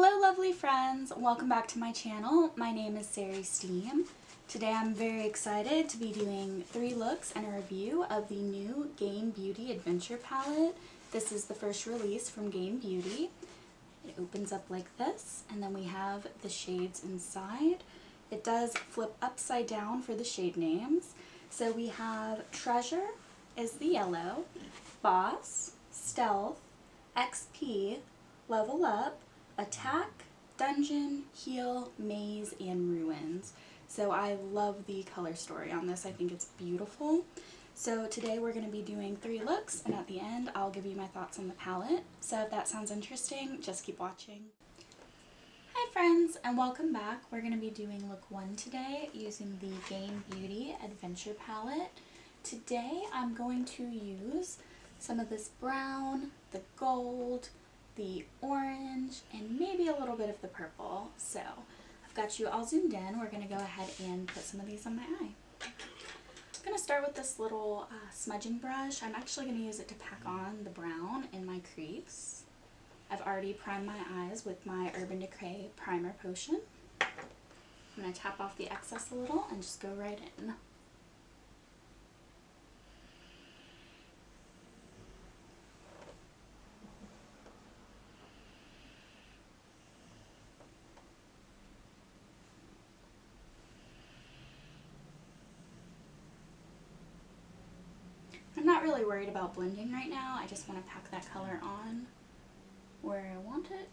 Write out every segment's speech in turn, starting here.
Hello lovely friends, welcome back to my channel. My name is Sari Steam. Today I'm very excited to be doing 3 looks and a review of the new Game Beauty Adventure Palette. This is the first release from Game Beauty. It opens up like this, and then we have the shades inside. It does flip upside down for the shade names. So we have Treasure is the yellow, Boss, Stealth, XP, Level Up, Attack, Dungeon, Heal, Maze, and Ruins. So I love the color story on this. I think it's beautiful. So today we're going to be doing 3 looks, and at the end I'll give you my thoughts on the palette. So if that sounds interesting, just keep watching. Hi friends, and welcome back. We're going to be doing look 1 today using the Game Beauty Adventure Palette. Today I'm going to use some of this brown, the gold, the orange, and maybe a little bit of the purple. So I've got you all zoomed in. We're going to go ahead and put some of these on my eye. I'm going to start with this little smudging brush. I'm actually going to use it to pack on the brown in my crease. I've already primed my eyes with my Urban Decay Primer Potion. I'm going to tap off the excess a little and just go right in. I'm not really worried about blending right now. I just want to pack that color on where I want it,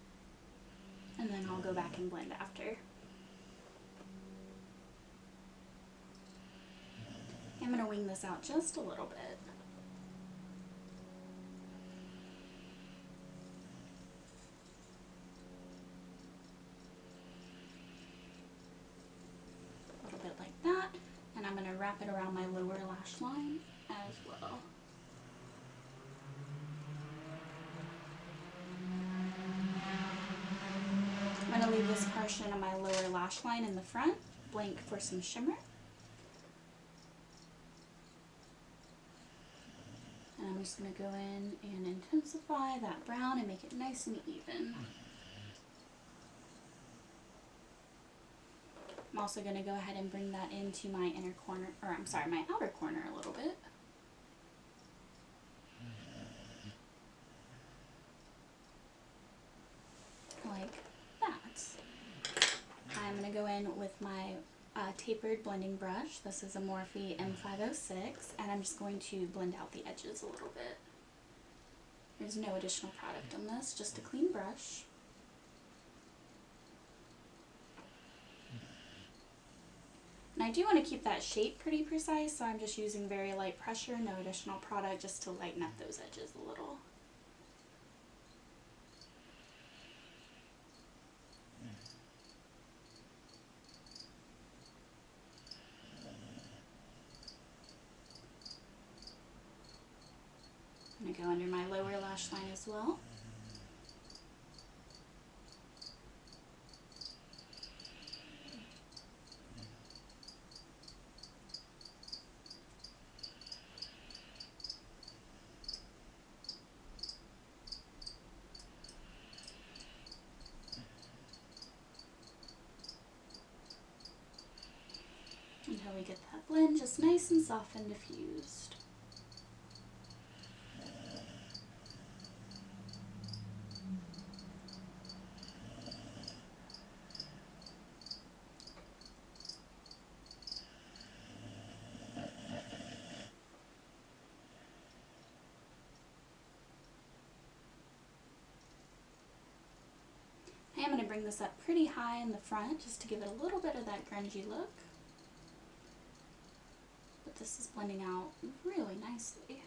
and then I'll go back and blend after. I'm going to wing this out just a little bit. A little bit like that, and I'm going to wrap it around my lower lash line as well. I'm going to leave this portion of my lower lash line in the front, blank for some shimmer. And I'm just going to go in and intensify that brown and make it nice and even. I'm also going to go ahead and bring that into my inner corner, or I'm sorry, my outer corner a little bit. Like that. I'm going to go in with my tapered blending brush. This is a Morphe M506, and I'm just going to blend out the edges a little bit. There's no additional product on this, just a clean brush. And I do want to keep that shape pretty precise, so I'm just using very light pressure, no additional product, just to lighten up those edges a little. I'm going to go under my lower lash line as well. Until we get that blend just nice and soft and diffused. I am going to bring this up pretty high in the front just to give it a little bit of that grungy look. But this is blending out really nicely.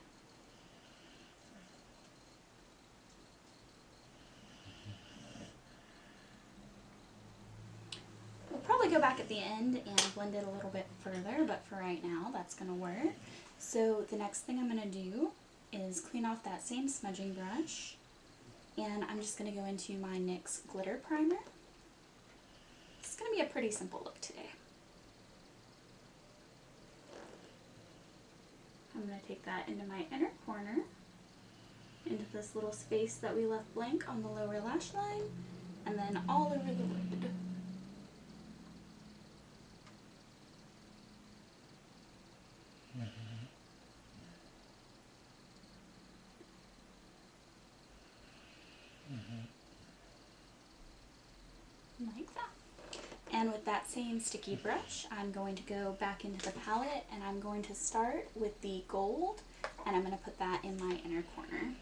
We'll probably go back at the end and blend it a little bit further, but for right now that's going to work. So the next thing I'm going to do is clean off that same smudging brush, and I'm just going to go into my NYX Glitter Primer. It's going to be a pretty simple look today. I'm going to take that into my inner corner, into this little space that we left blank on the lower lash line, and then all over the lid. Like that. And with that same sticky brush, I'm going to go back into the palette and I'm going to start with the gold, and I'm going to put that in my inner corner.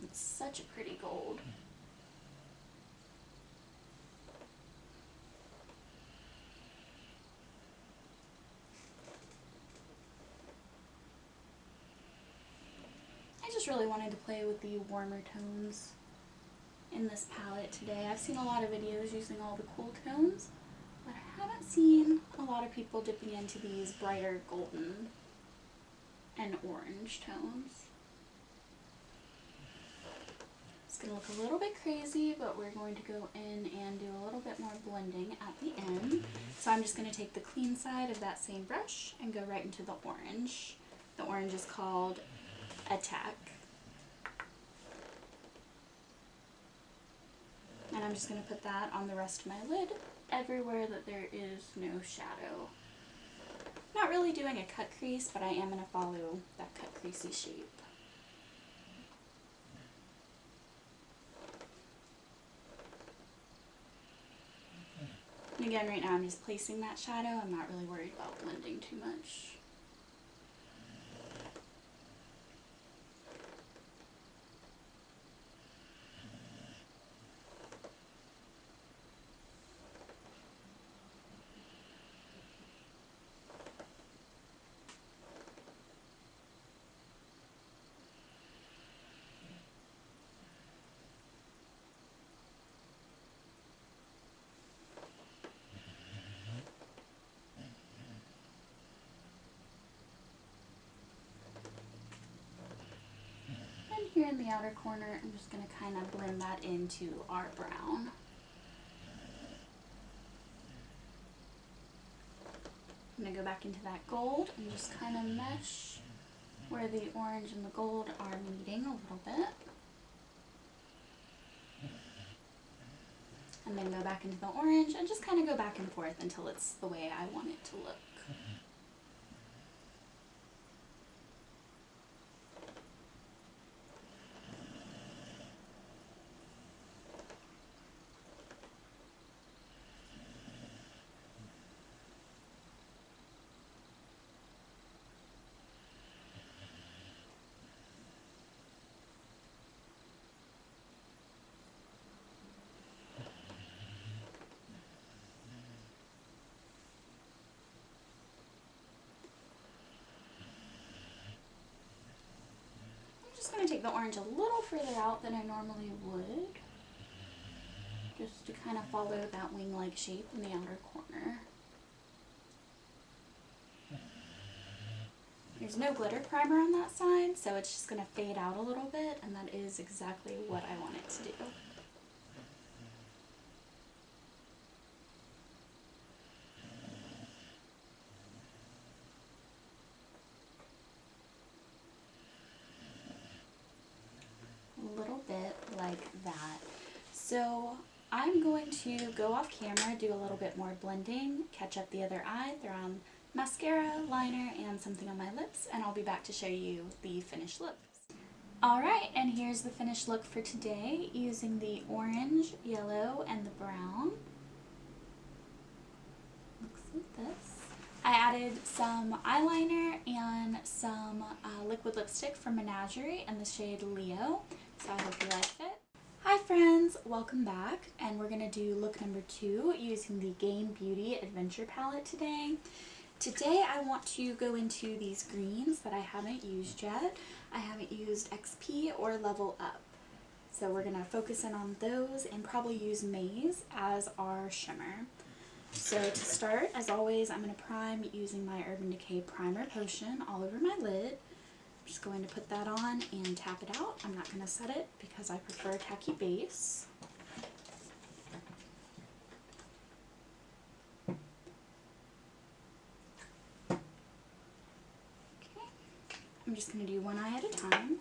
It's such a pretty gold. I just really wanted to play with the warmer tones in this palette today. I've seen a lot of videos using all the cool tones, but I haven't seen a lot of people dipping into these brighter golden and orange tones. It's going to look a little bit crazy, but we're going to go in and do a little bit more blending at the end. So I'm just going to take the clean side of that same brush and go right into the orange. The orange is called Attack. And I'm just going to put that on the rest of my lid, everywhere that there is no shadow. Not really doing a cut crease, but I am going to follow that cut creasey shape. And again, right now I'm just placing that shadow. I'm not really worried about blending too much. Here in the outer corner, I'm just going to kind of blend that into our brown. I'm going to go back into that gold and just kind of mesh where the orange and the gold are meeting a little bit. And then go back into the orange and just kind of go back and forth until it's the way I want it to look. I'm just going to take the orange a little further out than I normally would, just to kind of follow that wing-like shape in the outer corner. There's no glitter primer on that side, so it's just going to fade out a little bit, and that is exactly what I want it to do. A little bit like that. So I'm going to go off camera, do a little bit more blending, catch up the other eye, throw on mascara, liner, and something on my lips, and I'll be back to show you the finished look. Alright, and here's the finished look for today using the orange, yellow, and the brown. Looks like this. I added some eyeliner and some liquid lipstick from Menagerie in the shade Leo, so I hope you liked it. Hi friends, welcome back, and we're going to do look number 2 using the Game Beauty Adventure Palette today. Today I want to go into these greens that I haven't used yet. I haven't used XP or Level Up. So we're going to focus in on those and probably use Maze as our shimmer. So to start, as always, I'm going to prime using my Urban Decay Primer Potion all over my lid. I'm just going to put that on and tap it out. I'm not going to set it because I prefer a tacky base. just going to do one eye at a time.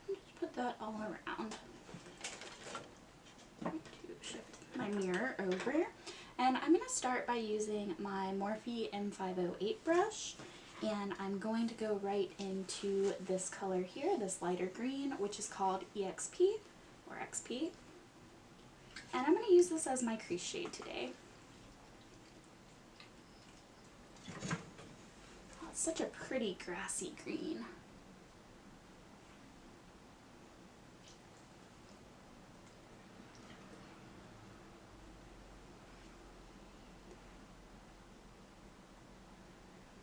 Just put that all around. Shift my mirror over. And I'm going to start by using my Morphe M508 brush. And I'm going to go right into this color here, this lighter green, which is called EXP or XP. And I'm going to use this as my crease shade today. Oh, it's such a pretty grassy green.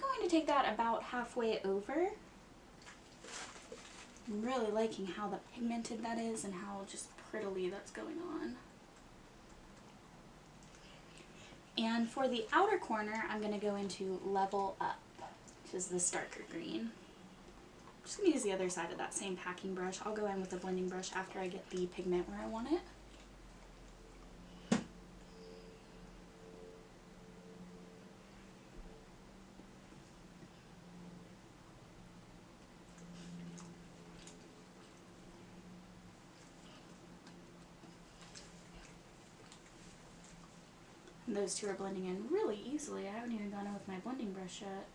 I'm going to take that about halfway over. I'm really liking how the pigmented that is and how just prettily that's going on. And for the outer corner, I'm going to go into Level Up, which is this darker green. I'm just going to use the other side of that same packing brush. I'll go in with a blending brush after I get the pigment where I want it. And those two are blending in really easily. I haven't even gone in with my blending brush yet.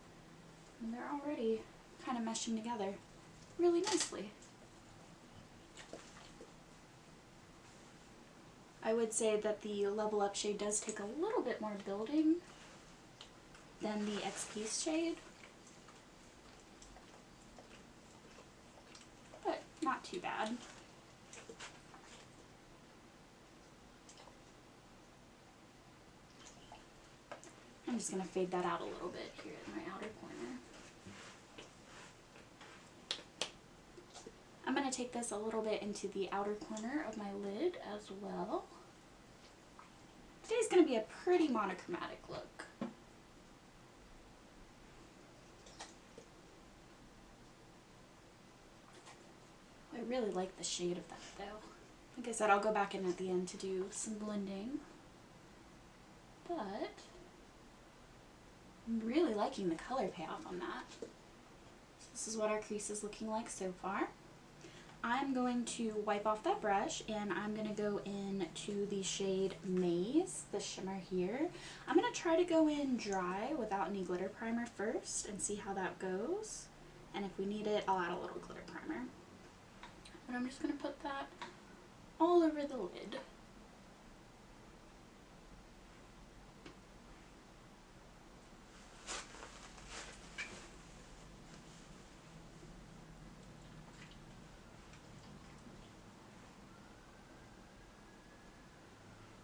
And they're already kind of meshing together really nicely. I would say that the Level Up shade does take a little bit more building than the XP shade, but not too bad. I'm just going to fade that out a little bit here in my outer corner. I'm going to take this a little bit into the outer corner of my lid as well. Today's going to be a pretty monochromatic look. I really like the shade of that though. Like I said, I'll go back in at the end to do some blending. But I'm really liking the color payoff on that. So this is what our crease is looking like so far. I'm going to wipe off that brush and I'm going to go into the shade Maze, the shimmer here. I'm going to try to go in dry without any glitter primer first and see how that goes. And if we need it, I'll add a little glitter primer. But I'm just going to put that all over the lid.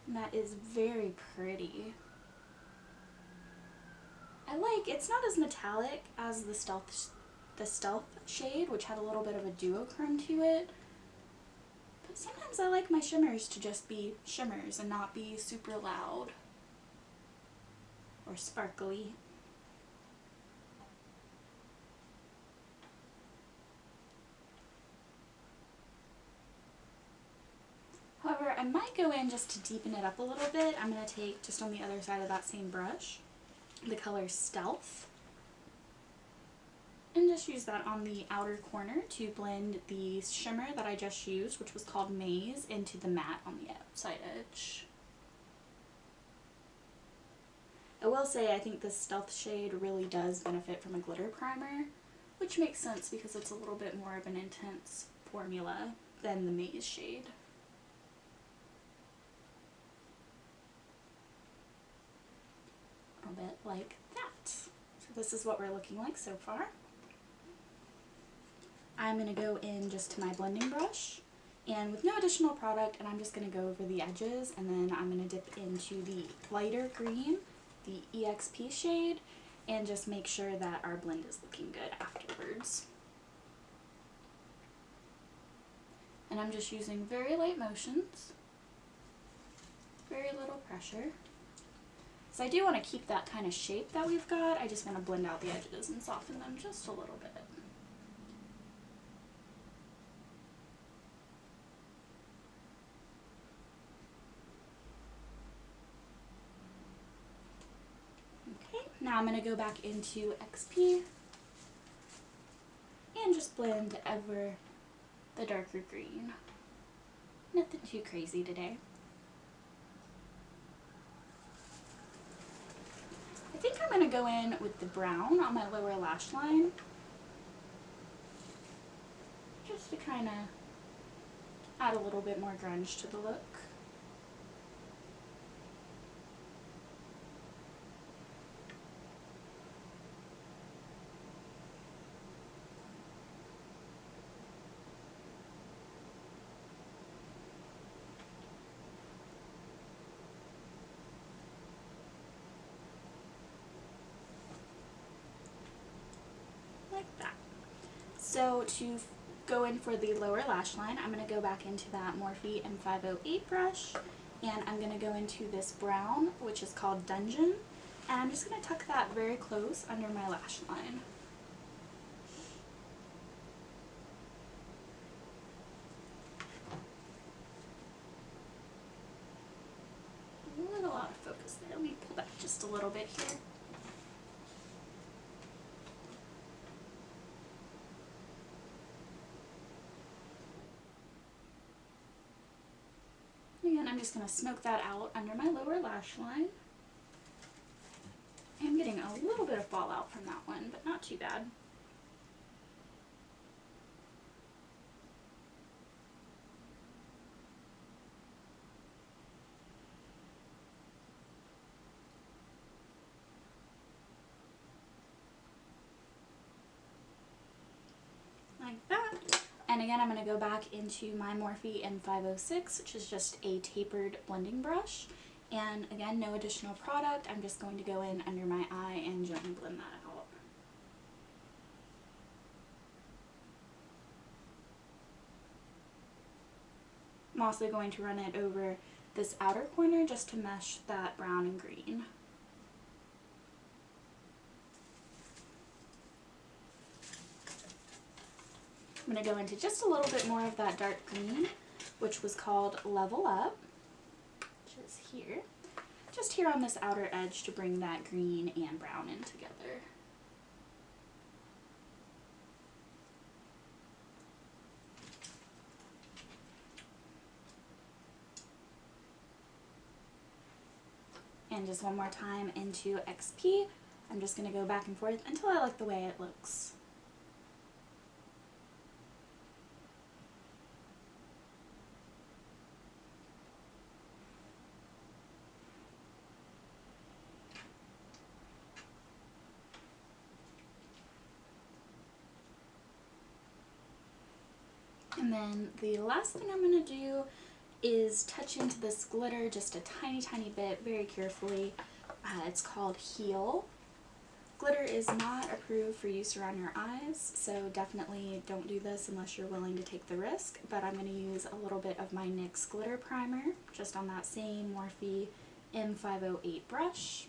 And that is very pretty. I like, it's not as metallic as the stealth shade, which had a little bit of a duochrome to it. But sometimes I like my shimmers to just be shimmers and not be super loud or sparkly. However, I might go in just to deepen it up a little bit. I'm going to take, just on the other side of that same brush, the color Stealth. And just use that on the outer corner to blend the shimmer that I just used, which was called Maze, into the matte on the outside edge. I will say I think this Stealth shade really does benefit from a glitter primer, which makes sense because it's a little bit more of an intense formula than the Maze shade. A little bit like that. So this is what we're looking like so far. I'm going to go in just to my blending brush and with no additional product, and I'm just going to go over the edges, and then I'm going to dip into the lighter green, the EXP shade, and just make sure that our blend is looking good afterwards. And I'm just using very light motions, very little pressure. So I do want to keep that kind of shape that we've got. I just want to blend out the edges and soften them just a little bit. Now I'm going to go back into XP and just blend over the darker green. Nothing too crazy today. I think I'm going to go in with the brown on my lower lash line, just to kind of add a little bit more grunge to the look. Like that. So to go in for the lower lash line, I'm going to go back into that Morphe M508 brush, and I'm going to go into this brown, which is called Dungeon, and I'm just going to tuck that very close under my lash line. A little out of focus there. Let me pull back just a little bit here. Again, I'm just going to smoke that out under my lower lash line. I'm getting a little bit of fallout from that one, but not too bad. Like that. And again, I'm going to go back into my Morphe M506, which is just a tapered blending brush. And again, no additional product. I'm just going to go in under my eye and gently blend that out. I'm also going to run it over this outer corner just to mesh that brown and green. I'm going to go into just a little bit more of that dark green, which was called Level Up, which is here. Just here on this outer edge to bring that green and brown in together. And just one more time into XP. I'm just going to go back and forth until I like the way it looks. And then the last thing I'm going to do is touch into this glitter just a tiny bit, very carefully. It's called Heal. Glitter is not approved for use around your eyes, so definitely don't do this unless you're willing to take the risk. But I'm going to use a little bit of my NYX glitter primer just on that same Morphe M508 brush.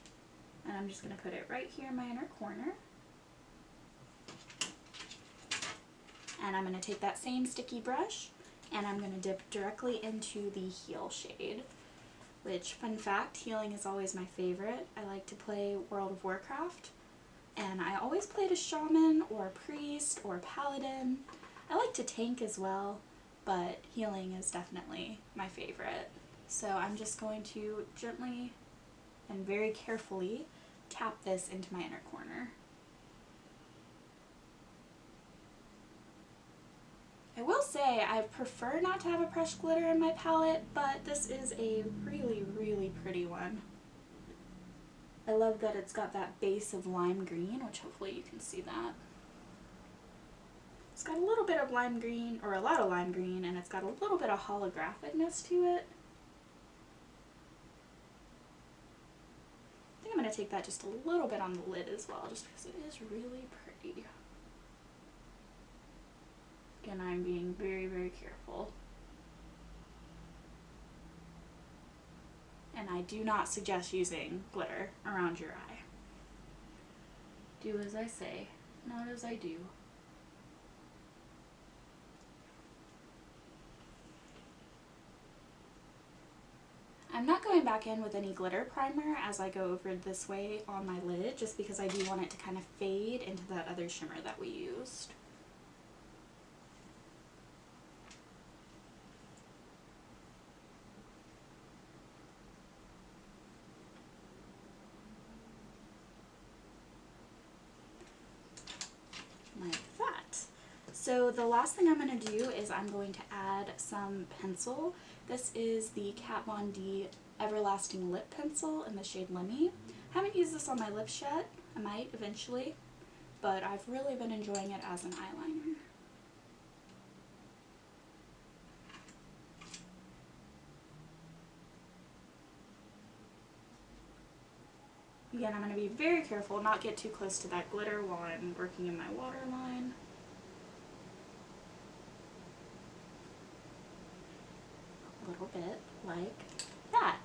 And I'm just going to put it right here in my inner corner. And I'm going to take that same sticky brush and I'm going to dip directly into the Heal shade, which, fun fact, healing is always my favorite. I like to play World of Warcraft, and I always played a shaman or a priest or a paladin. I like to tank as well, but healing is definitely my favorite. So I'm just going to gently and very carefully tap this into my inner corner. I will say I prefer not to have a pressed glitter in my palette, but this is a really pretty one. I love that it's got that base of lime green, which hopefully you can see that. It's got a little bit of lime green, or a lot of lime green, and it's got a little bit of holographicness to it. I think I'm going to take that just a little bit on the lid as well, just because it is really pretty. Again, I'm being very careful. And I do not suggest using glitter around your eye. Do as I say, not as I do. I'm not going back in with any glitter primer as I go over this way on my lid, just because I do want it to kind of fade into that other shimmer that we used. Like that. So the last thing I'm going to do is I'm going to add some pencil. This is the Kat Von D Everlasting Lip Pencil in the shade Lemmy. I haven't used this on my lips yet. I might eventually, but I've really been enjoying it as an eyeliner. Again, I'm going to be very careful, not get too close to that glitter while I'm working in my waterline. A little bit like that.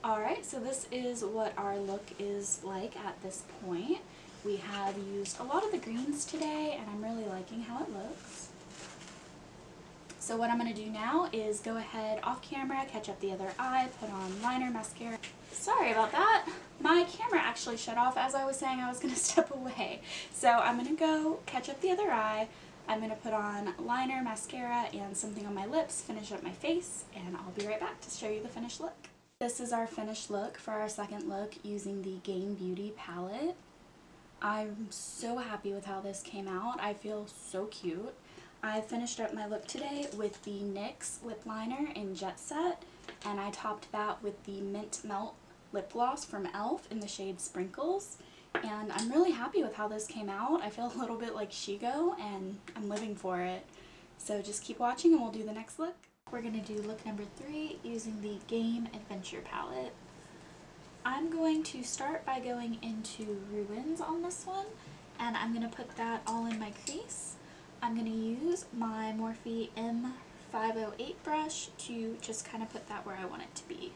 Alright, so this is what our look is like at this point. We have used a lot of the greens today, and I'm really liking how it looks. So what I'm going to do now is go ahead off camera, catch up the other eye, put on liner, mascara. Sorry about that. My camera actually shut off as I was saying I was going to step away. So I'm going to go catch up the other eye. I'm going to put on liner, mascara, and something on my lips, finish up my face, and I'll be right back to show you the finished look. This is our finished look for our second look using the Game Beauty palette. I'm so happy with how this came out. I feel so cute. I finished up my look today with the NYX lip liner in Jet Set, and I topped that with the Mint Melt lip gloss from e.l.f. in the shade Sprinkles. And I'm really happy with how this came out. I feel a little bit like Shigo, and I'm living for it. So just keep watching and we'll do the next look. We're going to do look number 3 using the Game Adventure palette. I'm going to start by going into Ruins on this one, and I'm going to put that all in my crease. I'm going to use my Morphe M508 brush to just kind of put that where I want it to be.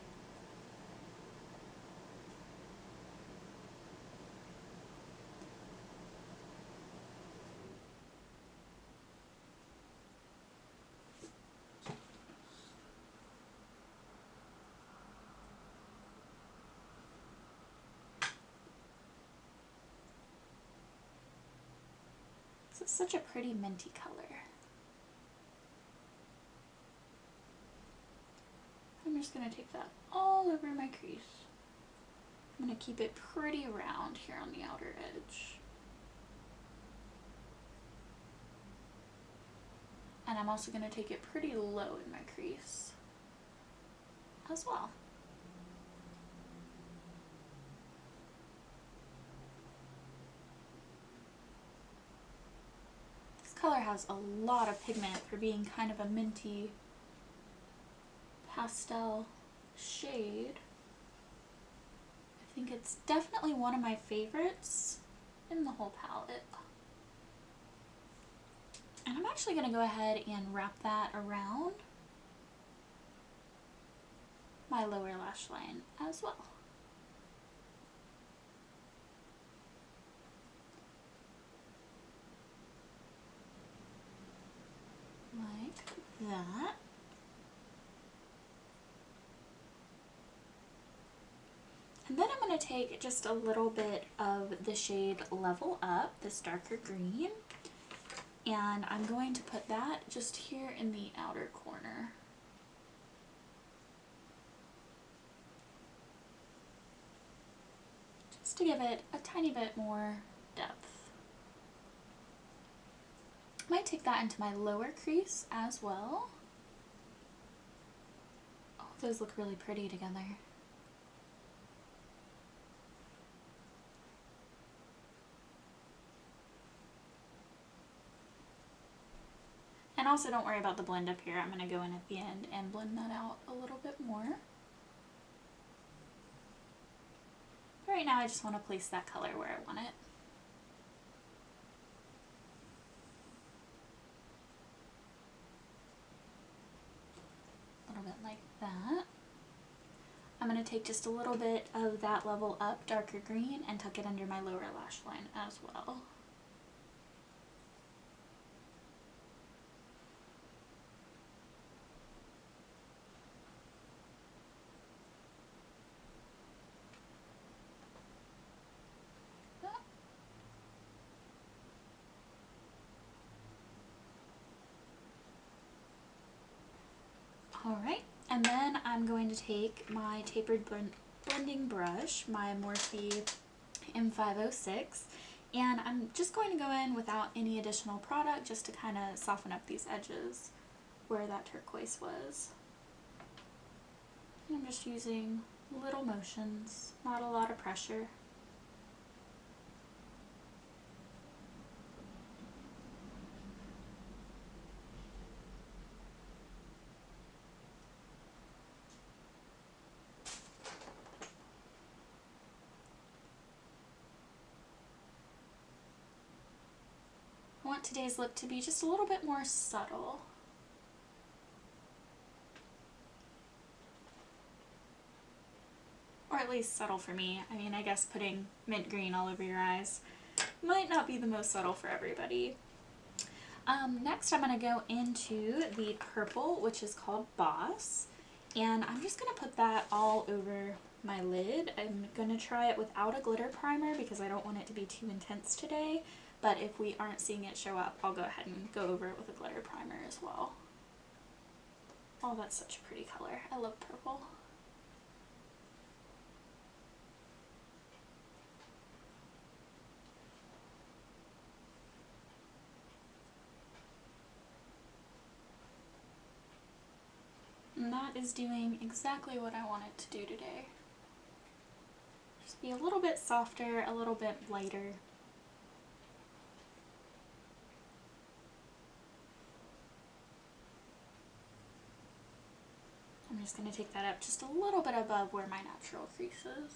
This is such a pretty minty color. I'm just going to take that all over my crease. I'm going to keep it pretty round here on the outer edge. And I'm also going to take it pretty low in my crease as well. This color has a lot of pigment for being kind of a minty pastel shade. I think it's definitely one of my favorites in the whole palette. And I'm actually going to go ahead and wrap that around my lower lash line as well. Like that. And then I'm going to take just a little bit of the shade Level Up, this darker green, and I'm going to put that just here in the outer corner. Just to give it a tiny bit more depth. Might take that into my lower crease as well. Oh, those look really pretty together. And also don't worry about the blend up here. I'm going to go in at the end and blend that out a little bit more. But right now I just want to place that color where I want it. A little bit like that. I'm going to take just a little bit of that Level Up darker green and tuck it under my lower lash line as well. Alright, and then I'm going to take my tapered blending brush, my Morphe M506, and I'm just going to go in without any additional product just to kind of soften up these edges where that turquoise was. And I'm just using little motions, not a lot of pressure. I want today's look to be just a little bit more subtle. Or at least subtle for me. I mean, I guess putting mint green all over your eyes might not be the most subtle for everybody. Next I'm going to go into the purple, which is called Boss, and I'm just going to put that all over my lid. I'm going to try it without a glitter primer because I don't want it to be too intense today, but if we aren't seeing it show up, I'll go ahead and go over it with a glitter primer as well. Oh, that's such a pretty color. I love purple. And that is doing exactly what I want it to do today. Just be a little bit softer, a little bit lighter. I'm just going to take that up just a little bit above where my natural crease is.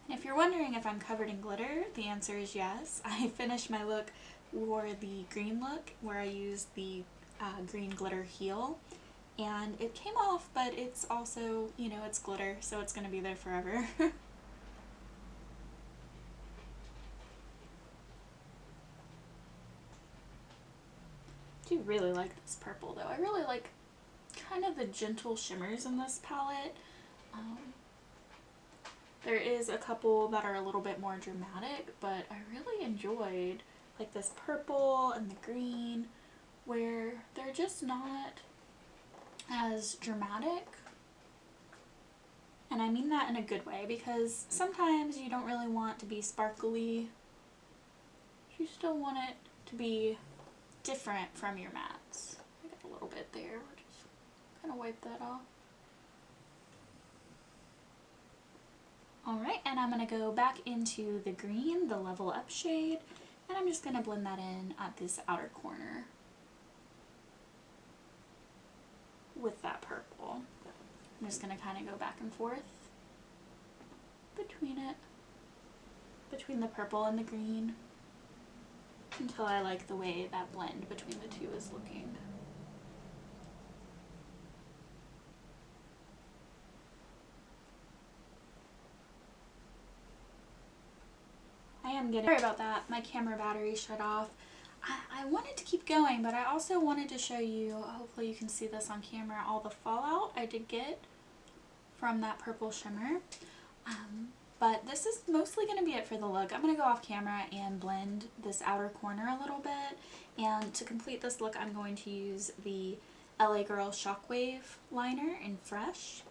If you're wondering if I'm covered in glitter, the answer is yes. I finished my look, wore the green look, where I used the green glitter heel, and it came off, but it's also, you know, it's glitter, so it's going to be there forever. I do really like this purple, though. I really like kind of the gentle shimmers in this palette. There is a couple that are a little bit more dramatic, but I really enjoyed like this purple and the green, where they're just not as dramatic. And I mean that in a good way, because sometimes you don't really want to be sparkly. You still want it to be different from your mattes. I got a little bit there. We'll just kind of wipe that off. Alright, and I'm going to go back into the green, the Level Up shade, and I'm just going to blend that in at this outer corner with that purple. I'm just going to kind of go back and forth between it, between the purple and the green, until I like the way that blend between the two is looking. Sorry about that, my camera battery shut off. I wanted to keep going, but I also wanted to show you, hopefully you can see this on camera, all the fallout I did get from that purple shimmer. But this is mostly going to be it for the look. I'm going to go off camera and blend this outer corner a little bit, and to complete this look I'm going to use the LA Girl Shockwave liner in Fresh.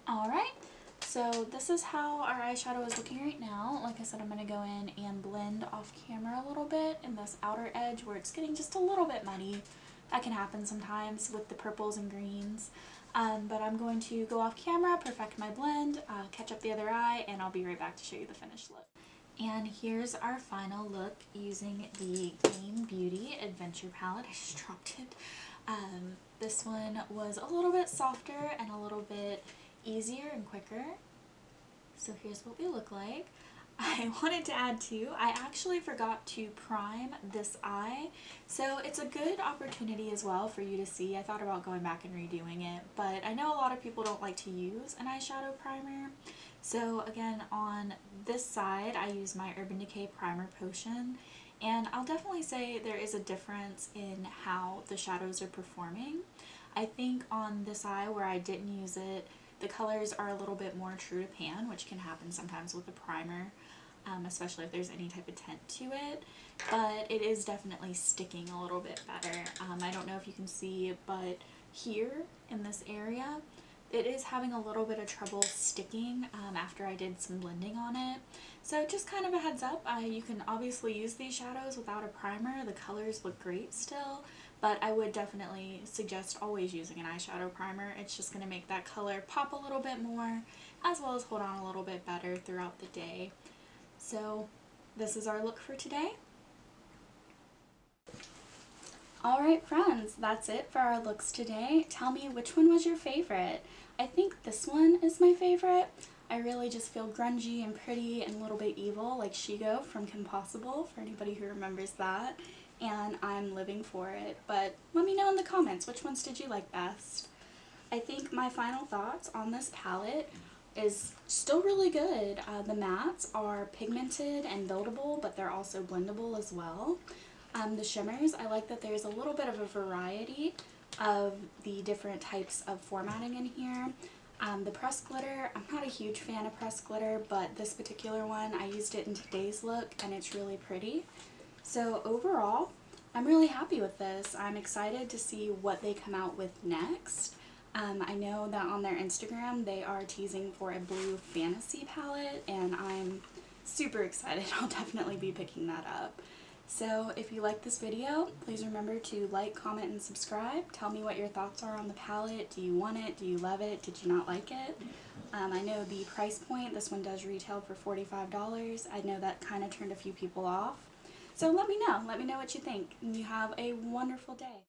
Alright, so this is how our eyeshadow is looking right now. Like I said, I'm going to go in and blend off camera a little bit in this outer edge where it's getting just a little bit muddy. That can happen sometimes with the purples and greens. But I'm going to go off camera, perfect my blend, catch up the other eye, and I'll be right back to show you the finished look. And here's our final look using the Game Beauty Adventure Palette. I just dropped it. This one was a little bit softer and a little bit easier and quicker. So here's what we look like. I wanted to add too, I actually forgot to prime this eye, so it's a good opportunity as well for you to see. I thought about going back and redoing it, but I know a lot of people don't like to use an eyeshadow primer. So again, on this side, I use my Urban Decay Primer Potion, and I'll definitely say there is a difference in how the shadows are performing. I think on this eye where I didn't use it, the colors are a little bit more true to pan, which can happen sometimes with a primer, especially if there's any type of tint to it, but it is definitely sticking a little bit better. I don't know if you can see, but here in this area, it is having a little bit of trouble sticking after I did some blending on it. So just kind of a heads up, you can obviously use these shadows without a primer. The colors look great still, but I would definitely suggest always using an eyeshadow primer. It's just going to make that color pop a little bit more, as well as hold on a little bit better throughout the day. So this is our look for today. Alright friends, that's it for our looks today. Tell me which one was your favorite. I think this one is my favorite. I really just feel grungy and pretty and a little bit evil like Shigo from Kim Possible, for anybody who remembers that, and I'm living for it. But let me know in the comments, which ones did you like best? I think my final thoughts on this palette is still really good. The mattes are pigmented and buildable, but they're also blendable as well. The shimmers, I like that there's a little bit of a variety of the different types of formatting in here. The pressed glitter, I'm not a huge fan of pressed glitter, but this particular one, I used it in today's look and it's really pretty. So overall, I'm really happy with this. I'm excited to see what they come out with next. I know that on their Instagram they are teasing for a blue fantasy palette, and I'm super excited. I'll definitely be picking that up. So if you like this video, please remember to like, comment, and subscribe. Tell me what your thoughts are on the palette. Do you want it? Do you love it? Did you not like it? I know the price point, this one does retail for $45. I know that kind of turned a few people off. So let me know what you think, and you have a wonderful day.